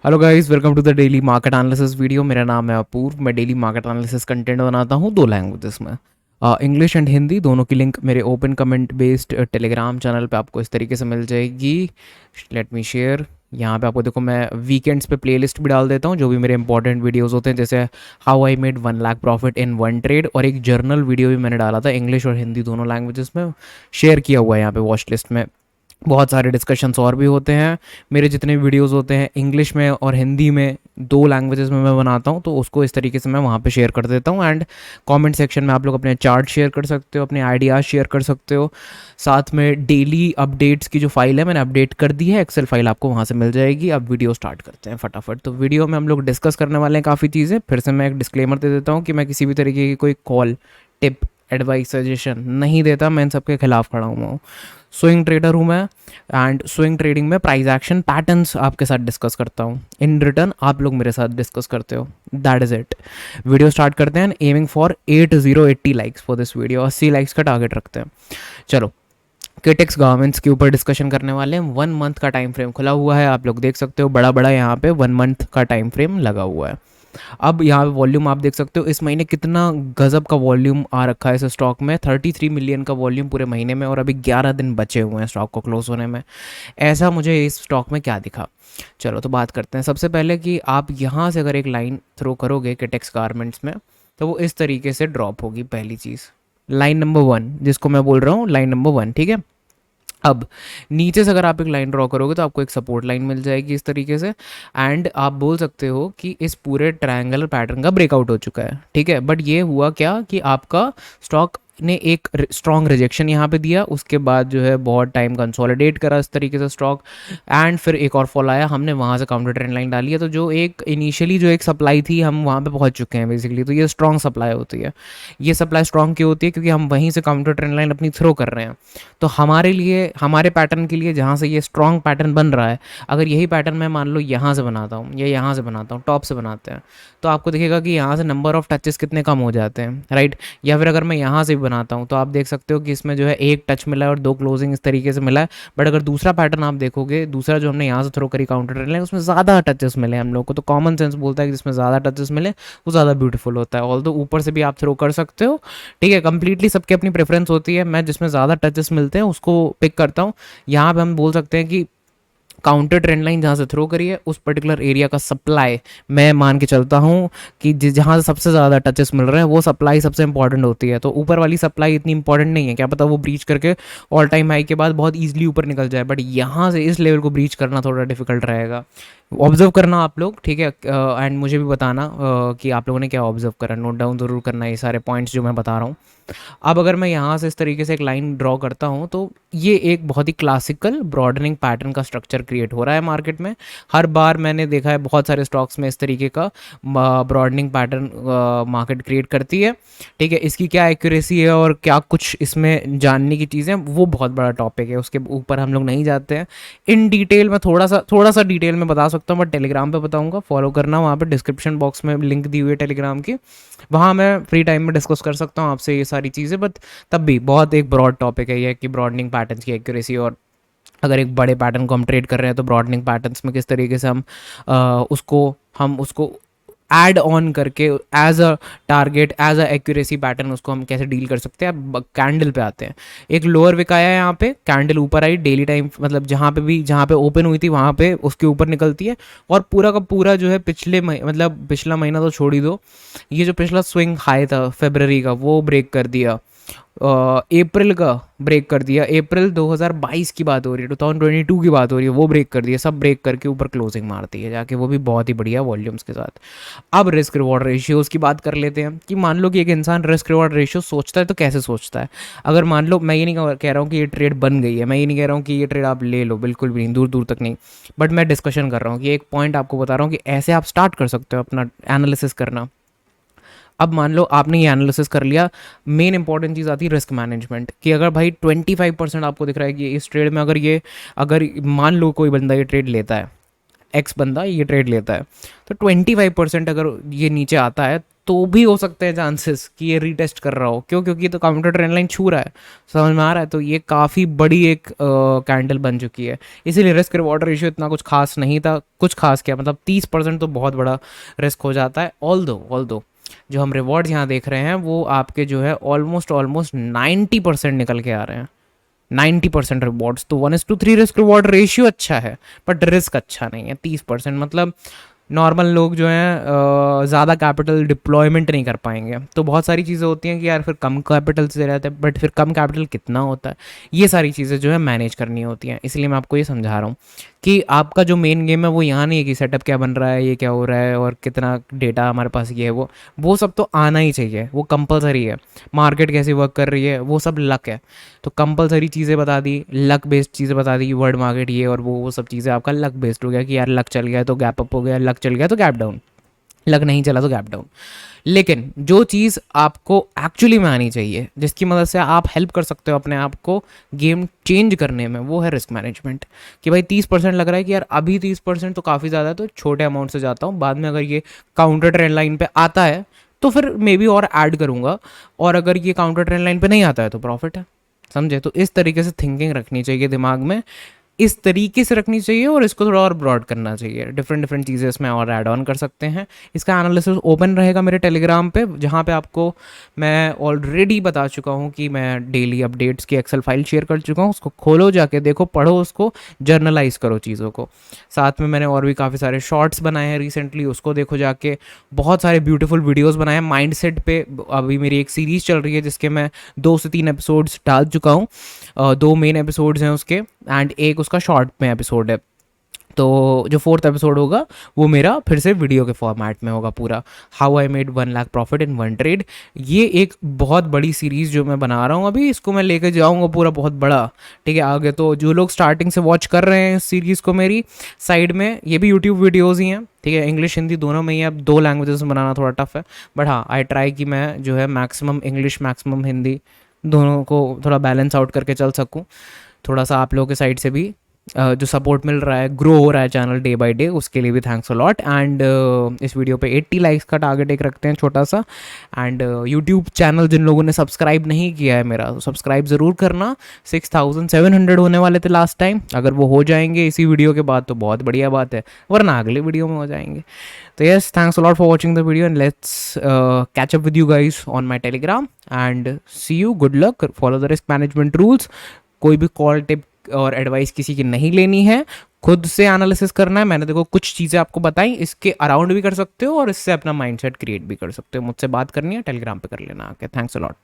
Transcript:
Hello guys, welcome to the daily market analysis video. मेरा नाम है अपूर्व। मैं डेली मार्केट एनालिसिस कंटेंट बनाता हूँ दो लैंग्वेजेस में, इंग्लिश एंड हिंदी। दोनों की लिंक मेरे open comment based Telegram channel पे आपको इस तरीके से मिल जाएगी। Let me share. यहाँ पे आपको देखो, मैं वीकेंड्स पे प्लेलिस्ट भी डाल देता हूँ जो भी मेरे इंपॉर्टेंट वीडियोस होते हैं, जैसे how I made 1 lakh profit in one trade, और एक जर्नल वीडियो भी मैंने डाला था इंग्लिश और हिंदी दोनों लैंग्वेजेस में, शेयर किया हुआ है यहाँ पे वॉच लिस्ट में। बहुत सारे डिस्कशंस और भी होते हैं। मेरे जितने भी वीडियोस होते हैं इंग्लिश में और हिंदी में, दो लैंग्वेजेस में मैं बनाता हूँ, तो उसको इस तरीके से मैं वहाँ पे शेयर कर देता हूँ। एंड कमेंट सेक्शन में आप लोग अपने चार्ट शेयर कर सकते हो, अपने आइडियाज़ शेयर कर सकते हो। साथ में डेली अपडेट्स की जो फाइल है मैंने अपडेट कर दी है, एक्सेल फाइल आपको वहाँ से मिल जाएगी। अब वीडियो स्टार्ट करते हैं फटाफट। तो वीडियो में हम लोग डिस्कस करने वाले हैं काफ़ी चीज़ें। फिर से मैं एक डिस्क्लेमर दे देता हूँ कि मैं किसी भी तरीके की कोई कॉल, टिप, एडवाइस, सजेशन नहीं देता। मैं इन सबके खिलाफ खड़ा हुआ हूँ। स्विंग ट्रेडर हूँ मैं, एंड स्विंग ट्रेडिंग में प्राइस एक्शन पैटर्न्स आपके साथ डिस्कस करता हूँ। इन रिटर्न आप लोग मेरे साथ डिस्कस करते हो। That is it. Video start करते हैं। Aiming for 80 likes for this video. 80 likes का टारगेट रखते हैं। चलो, किटेक्स गारमेंट्स के ऊपर डिस्कशन करने वाले हैं। 1 मंथ का टाइम फ्रेम खुला हुआ है, आप लोग देख सकते हो। बड़ा बड़ा यहाँ पे 1 मंथ का टाइम फ्रेम लगा हुआ है। अब यहाँ पे वॉल्यूम आप देख सकते हो, इस महीने कितना गजब का वॉल्यूम आ रखा है इस स्टॉक में। 33 मिलियन का वॉल्यूम पूरे महीने में, और अभी 11 दिन बचे हुए हैं स्टॉक को क्लोज होने में। ऐसा मुझे इस स्टॉक में क्या दिखा, चलो तो बात करते हैं। सबसे पहले कि आप यहाँ से अगर एक लाइन थ्रो करोगे किटेक्स गारमेंट्स में, तो वो इस तरीके से ड्रॉप होगी। पहली चीज़, लाइन नंबर 1 जिसको मैं बोल रहा हूँ, लाइन नंबर 1, ठीक है। अब नीचे से अगर आप एक लाइन ड्रॉ करोगे तो आपको एक सपोर्ट लाइन मिल जाएगी इस तरीके से। एंड आप बोल सकते हो कि इस पूरे ट्रायंगुलर पैटर्न का ब्रेकआउट हो चुका है, ठीक है। बट ये हुआ क्या कि आपका स्टॉक ने एक स्ट्रॉन्ग रिजेक्शन यहाँ पे दिया, उसके बाद जो है बहुत टाइम कंसोलिडेट करा इस तरीके से स्टॉक, एंड फिर एक और फॉल आया, हमने वहाँ से काउंटर ट्रेंड लाइन डाली है। तो जो एक इनिशियली जो एक सप्लाई थी, हम वहाँ पे पहुँच चुके हैं बेसिकली। तो ये स्ट्रॉन्ग सप्लाई होती है। ये सप्लाई स्ट्रॉन्ग क्यों होती है? क्योंकि हम वहीं से काउंटर ट्रेंड लाइन अपनी थ्रो कर रहे हैं। तो हमारे लिए, हमारे पैटर्न के लिए, जहाँ से ये स्ट्रॉन्ग पैटर्न बन रहा है, अगर यही पैटर्न मैं मान लो यहाँ से बनाता हूँ या यहाँ से बनाता हूँ, टॉप से बनाते हैं, तो आपको दिखेगा कि यहाँ से नंबर ऑफ टचेस कितने कम हो जाते हैं, राइट। या फिर अगर मैं यहाँ से भी बनाता हूँ तो आप देख सकते हो कि इसमें जो है एक टच मिला है और दो क्लोजिंग इस तरीके से मिला है। बट अगर दूसरा पैटर्न आप देखोगे, दूसरा जो हमने यहाँ से थ्रो करी काउंटर ट्रेंड लाइन, उसमें ज़्यादा टचेस मिले हम लोग को। तो कॉमन सेंस बोलता है कि जिसमें ज़्यादा टचेस मिले वो ज़्यादा ब्यूटीफुल होता है। ऑल दो ऊपर से भी आप थ्रो कर सकते हो, ठीक है। कंप्लीटली सबकी अपनी प्रेफरेंस होती है। मैं जिसमें ज़्यादा टचेस मिलते हैं उसको पिक करता हूँ। यहाँ पे हम बोल सकते हैं कि काउंटर ट्रेंड लाइन जहाँ से थ्रो करी है उस पर्टिकुलर एरिया का सप्लाई मैं मान के चलता हूँ कि जहाँ से सबसे ज़्यादा टचेस मिल रहे हैं वो सप्लाई सबसे इंपॉर्टेंट होती है। तो ऊपर वाली सप्लाई इतनी इंपॉर्टेंट नहीं है, क्या पता वो ब्रीच करके ऑल टाइम हाई के बाद बहुत ईजिली ऊपर निकल जाए। बट यहाँ से इस लेवल को ब्रीच करना थोड़ा डिफिकल्ट रहेगा। ऑब्जर्व करना आप लोग, ठीक है। एंड मुझे भी बताना कि आप लोगों ने क्या ऑब्जर्व करा। नोट डाउन ज़रूर करना ये सारे पॉइंट्स जो मैं बता रहा हूँ। अब अगर मैं यहाँ से इस तरीके से एक लाइन ड्रॉ करता हूँ तो ये एक बहुत ही क्लासिकल ब्रॉडनिंग पैटर्न का स्ट्रक्चर क्रिएट हो रहा है मार्केट में। हर बार मैंने देखा है बहुत सारे स्टॉक्स में इस तरीके का ब्रॉडनिंग पैटर्न मार्केट क्रिएट करती है, ठीक है। इसकी क्या एक्यूरेसी है और क्या कुछ इसमें जानने की चीज़ें, वो बहुत बड़ा टॉपिक है, उसके ऊपर हम लोग नहीं जाते हैं इन डिटेल में। थोड़ा सा डिटेल में बता सकता हूँ, बट टेलीग्राम पे बताऊँगा, फॉलो करना। वहाँ पे डिस्क्रिप्शन बॉक्स में लिंक दी हुई है टेलीग्राम की, वहाँ मैं फ्री टाइम में डिस्कस कर सकता हूँ आपसे ये सारी चीज़ें। बट तब भी बहुत एक ब्रॉड टॉपिक है ये कि ब्रॉडनिंग पैटर्न्स की एक्यूरेसी, और अगर एक बड़े पैटर्न को हम ट्रेड कर रहे हैं तो ब्रॉडनिंग पैटर्न्स में किस तरीके से हम उसको ऐड ऑन करके as a target, as a accuracy pattern उसको हम कैसे डील कर सकते हैं। अब कैंडल पे आते हैं। एक लोअर विक आया है यहाँ पे, कैंडल ऊपर आई, डेली टाइम मतलब जहाँ पे ओपन हुई थी वहाँ पे उसके ऊपर निकलती है, और पूरा का पूरा जो है मतलब पिछला महीना तो छोड़ ही दो, ये जो पिछला स्विंग हाई था फरवरी का वो ब्रेक कर दिया। अप्रैल का ब्रेक कर दिया, अप्रैल 2022 की बात हो रही है, 2022 की बात हो रही है, वो ब्रेक कर दिया। सब ब्रेक करके ऊपर क्लोजिंग मारती है जाके, वो भी बहुत ही बढ़िया वॉल्यूम्स के साथ। अब रिस्क रिवॉर्ड रेशियोज की बात कर लेते हैं कि मान लो कि एक इंसान रिस्क रिवॉर्ड रेशियो सोचता है तो कैसे सोचता है। अगर मान लो, मैं ये नहीं कह रहा हूँ कि ये ट्रेड बन गई है, मैं ये नहीं कह रहा हूँ कि ये ट्रेड आप ले लो, बिल्कुल भी नहीं, दूर दूर तक नहीं। बट मैं डिस्कशन कर रहा हूँ कि एक पॉइंट आपको बता रहा हूँ कि ऐसे आप स्टार्ट कर सकते हो अपना एनालिसिस करना। अब मान लो आपने ये एनालिसिस कर लिया, मेन इंपॉर्टेंट चीज़ आती है रिस्क मैनेजमेंट, कि अगर भाई 25% आपको दिख रहा है कि इस ट्रेड में अगर मान लो कोई बंदा ये ट्रेड लेता है, एक्स बंदा ये ट्रेड लेता है, तो 25% अगर ये नीचे आता है तो भी हो सकते हैं चांसेस कि ये रीटेस्ट कर रहा हो। क्यों? क्योंकि तो काउंटर ट्रेंड लाइन छू रहा है, समझ में आ रहा है। तो ये काफ़ी बड़ी एक कैंडल बन चुकी है, इसीलिए रिस्क रिवॉर्ड रेशियो इतना कुछ खास नहीं था। कुछ खास क्या मतलब 30% तो बहुत बड़ा रिस्क हो जाता है। ऑल दो जो हम रिवॉर्ड्स यहाँ देख रहे हैं वो आपके जो है ऑलमोस्ट ऑलमोस्ट 90% निकल के आ रहे हैं। 90% रिवॉर्ड्स, तो 1:3 रिस्क रिवॉर्ड रेशियो अच्छा है, बट रिस्क अच्छा नहीं है। 30% मतलब नॉर्मल लोग जो हैं ज़्यादा कैपिटल डिप्लॉयमेंट नहीं कर पाएंगे। तो बहुत सारी चीज़ें होती हैं कि यार फिर कम कैपिटल से रहते हैं, बट फिर कम कैपिटल कितना होता है, ये सारी चीज़ें जो है मैनेज करनी होती हैं। इसलिए मैं आपको ये समझा रहा हूँ कि आपका जो मेन गेम है वो यहाँ नहीं है कि सेटअप क्या बन रहा है, ये क्या हो रहा है और कितना डेटा हमारे पास ये है वो सब तो आना ही चाहिए, वो कंपलसरी है। मार्केट कैसे वर्क कर रही है वो सब लक है। तो कंपलसरी चीज़ें बता दी, लक बेस्ड चीज़ें बता दी, वर्ड मार्केट ये और वो सब चीज़ें आपका लक बेस्ड हो गया कि यार लक चल गया तो गैप अप हो गया, लक चल गया तो गैप डाउन, लक नहीं चला तो गैप डाउन। लेकिन जो चीज़ आपको एक्चुअली में आनी चाहिए, जिसकी मदद से आप हेल्प कर सकते हो अपने आप को गेम चेंज करने में, वो है रिस्क मैनेजमेंट। कि भाई 30% लग रहा है कि यार अभी 30% तो काफ़ी ज़्यादा है, तो छोटे अमाउंट से जाता हूँ, बाद में अगर ये काउंटर ट्रेंड लाइन पे आता है तो फिर मे बी और ऐड करूँगा, और अगर ये काउंटर ट्रेंड लाइन पे नहीं आता है तो प्रॉफिट है। समझे? तो इस तरीके से थिंकिंग रखनी चाहिए दिमाग में, इस तरीके से रखनी चाहिए, और इसको थोड़ा और ब्रॉड करना चाहिए। डिफरेंट डिफरेंट चीज़ें इसमें और ऐड ऑन कर सकते हैं। इसका एनालिसिस ओपन रहेगा मेरे टेलीग्राम पे, जहाँ पे आपको मैं ऑलरेडी बता चुका हूँ कि मैं डेली अपडेट्स की एक्सेल फाइल शेयर कर चुका हूँ। उसको खोलो, जाके देखो, पढ़ो, उसको जर्नलाइज करो चीज़ों को। साथ में मैंने और भी काफ़ी सारे शॉर्ट्स बनाए हैं रिसेंटली, उसको देखो जाके। बहुत सारे ब्यूटीफुल वीडियोज़ बनाए हैं माइंडसेट पे। अभी मेरी एक सीरीज़ चल रही है जिसके मैं 2 से 3 एपिसोड्स डाल चुका हूँ। 2 मेन एपिसोड्स हैं उसके, एंड एक उसका शॉर्ट में एपिसोड है। तो जो 4th एपिसोड होगा वो मेरा फिर से वीडियो के फॉर्मेट में होगा पूरा, how I made 1 lakh profit in 1 trade. ये एक बहुत बड़ी सीरीज़ जो मैं बना रहा हूँ अभी, इसको मैं लेके जाऊँगा पूरा बहुत बड़ा। ठीक है, आगे तो जो लोग स्टार्टिंग से वॉच कर रहे हैं इस सीरीज़ को मेरी साइड में, ये भी यूट्यूब वीडियोज़ ही हैं। ठीक है, इंग्लिश हिंदी दोनों में ही। अब 2 लैंग्वेजेस में बनाना थोड़ा टफ है, बट हाँ आई ट्राई कि मैं जो है मैक्सिमम इंग्लिश मैक्सिमम हिंदी दोनों को थोड़ा बैलेंस आउट करके चल सकूँ। थोड़ा सा आप लोगों के साइड से भी जो सपोर्ट मिल रहा है, ग्रो हो रहा है चैनल डे बाय डे, उसके लिए भी थैंक्स अ लॉट। एंड इस वीडियो पे 80 लाइक्स का टारगेट एक रखते हैं छोटा सा। एंड यूट्यूब चैनल जिन लोगों ने सब्सक्राइब नहीं किया है मेरा, तो सब्सक्राइब ज़रूर करना। 6700 होने वाले थे लास्ट टाइम, अगर वो हो जाएंगे इसी वीडियो के बाद तो बहुत बढ़िया बात है, वरना अगले वीडियो में हो जाएंगे। तो yes, thanks a lot for watching the video, and let's catch up with you guys on my Telegram, and see you, good luck, follow the risk management rules. कोई भी कॉल टिप और advice किसी की नहीं लेनी है, खुद से एनालिसिस करना है। मैंने देखो कुछ चीज़ें आपको बताई, इसके अराउंड भी कर सकते हो और इससे अपना माइंडसेट क्रिएट भी कर सकते हो। मुझसे बात करनी है टेलीग्राम पे कर लेना आके। Thanks a lot.